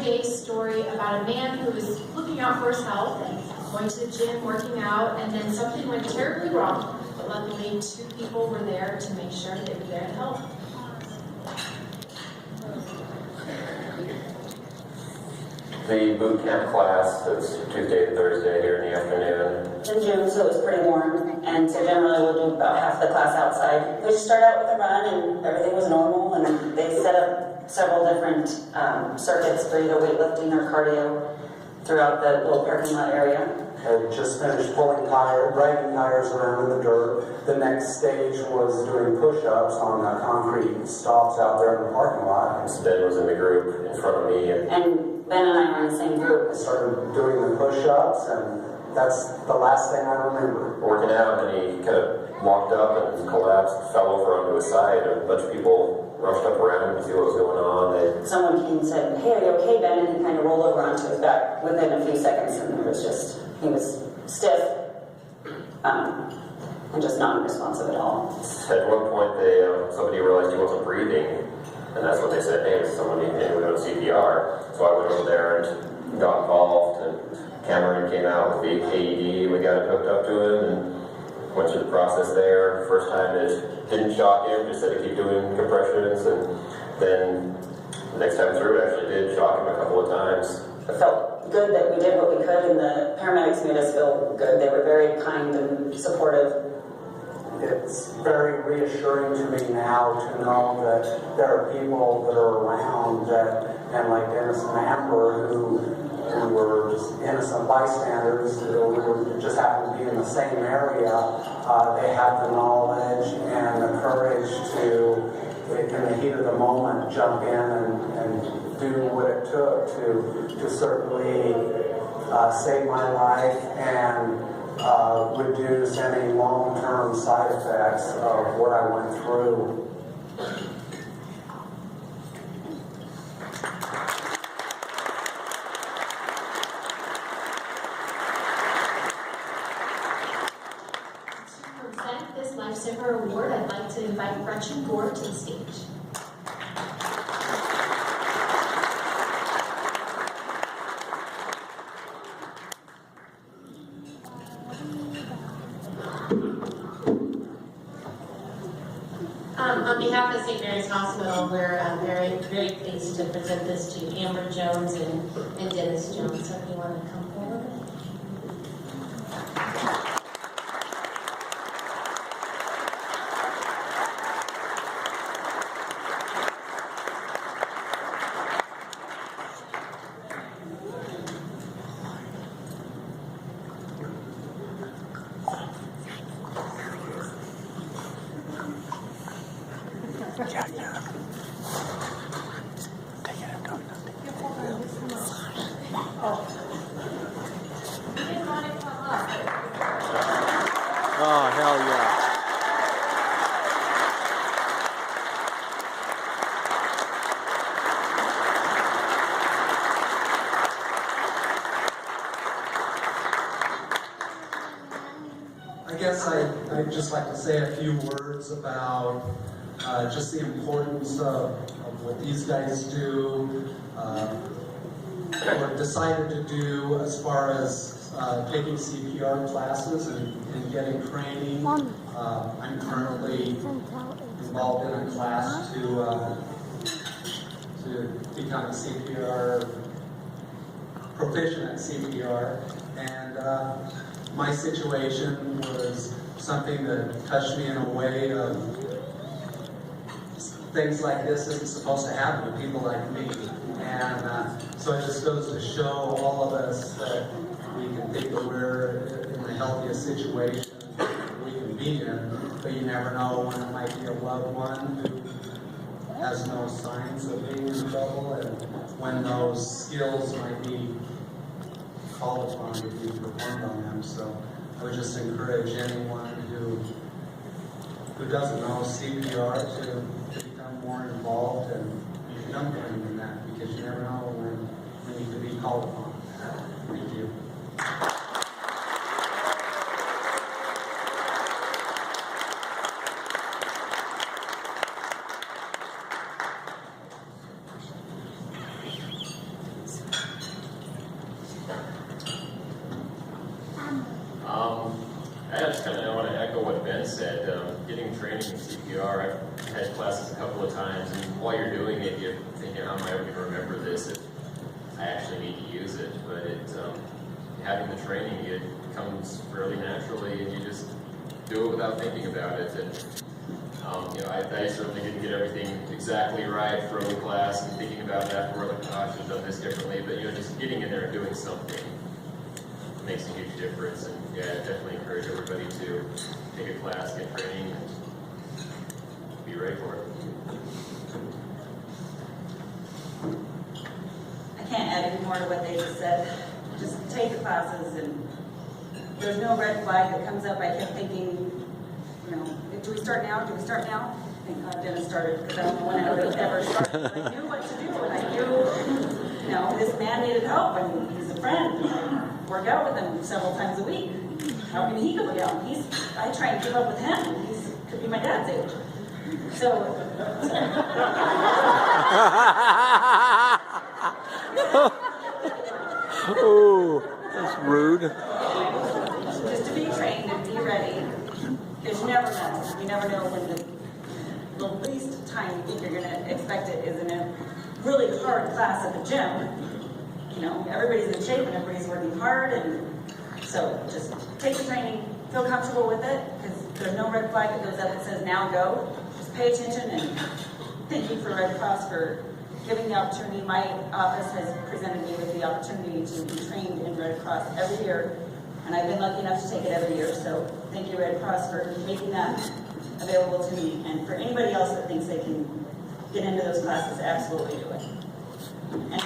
everyday story about a man who was looking out for his health and going to the gym, working out, and then something went terribly wrong. But luckily, 2 people were there to make sure they were there to help. The boot camp class is Tuesday and Thursday here in the afternoon. In June, so it was pretty warm, and so generally we'll do about half the class outside. We just started out with a run, and everything was normal, and they set up several different circuits for either weightlifting or cardio throughout the little parking lot area. Had just finished dragging tires around in the dirt. The next stage was doing push-ups on concrete stalks out there in the parking lot. Ben was in the group in front of me. And Ben and I were in the same group. I started doing the push-ups, and that's the last thing I remember. Working out, and he kind of walked up and collapsed, fell over onto his side. A bunch of people rushed up around him to see what was going on. Someone came and said, "Hey, are you okay, Ben?" And he kind of rolled over onto his back within a few seconds, and he was stiff and just non-responsive at all. At one point, somebody realized he wasn't breathing, and that's when they said, "Hey, is somebody doing CPR?" So I went over there and got involved, and Cameron came out with the AED. We got it hooked up to him and went through the process there. First time it didn't shock him, just said to keep doing compressions, and then the next time through it actually did shock him a couple of times. It felt good that we did what we could, and the paramedics made us feel good. They were very kind and supportive. It's very reassuring to me now to know that there are people that are around and like Dennis and Amber who were just innocent bystanders who just happened to be in the same area. They have the knowledge and the courage to, in the heat of the moment, jump in and do what it took to certainly save my life and reduce any long-term side effects of what I went through. To present this Lifesaver Award, I'd like to invite Gretchen Gore to the stage. On behalf of St. Mary's Hospital, we're very, very pleased to present this to Amber Jones and Dennis Jones. So if you want to come forward. Oh, hell yeah. I guess I'd just like to say a few words about just the importance of what these guys do, or decided to do as far as taking CPR classes and getting training. I'm currently involved in a class to become a CPR, proficient at CPR, and my situation was something that touched me in a way of things like this isn't supposed to happen to people like me. And so it just goes to show all of us that we can think that we're in the healthiest situation we can be in, but you never know when it might be a loved one who has no signs of being in trouble, and when those skills might be called upon to be performed on them. So I would just encourage anyone who doesn't know CPR to become more involved and become trained in that, because you never know when you can be called upon. Thank you. said, getting training in CPR, I've had classes a couple of times, and while you're doing it, you're thinking, how am I ever going to remember this if I actually need to use it? But having the training, it comes fairly naturally, and you just do it without thinking about it. And I certainly didn't get everything exactly right for early class, and thinking about it afterward, like, oh, I should have done this differently. But just getting in there and doing something makes a huge difference. And yeah, I definitely encourage everybody to take a class, get training, and be ready for it. I can't add any more to what they just said. Just take the classes, and there's no red flag that comes up. I kept thinking, do we start now? Do we start now? Thank God Dennis started, because I don't know when I would have ever started. I knew what to do, and I knew, this man needed help, and he's a friend. I work out with him several times a week. How can he go down? I try and keep up with him, and he could be my dad's age. So, Oh, that's rude. just to be trained and be ready, because you never know. You never know when the least time you think you're going to expect it is in a really hard class at the gym. Everybody's in shape and everybody's working hard, and so just take the training, feel comfortable with it, because there's no red flag that goes up that says now go. Just pay attention, and thank you for Red Cross for giving the opportunity. My office has presented me with the opportunity to be trained in Red Cross every year, and I've been lucky enough to take it every year. So thank you, Red Cross, for making that available to me. And for anybody else that thinks they can get into those classes, absolutely do it. And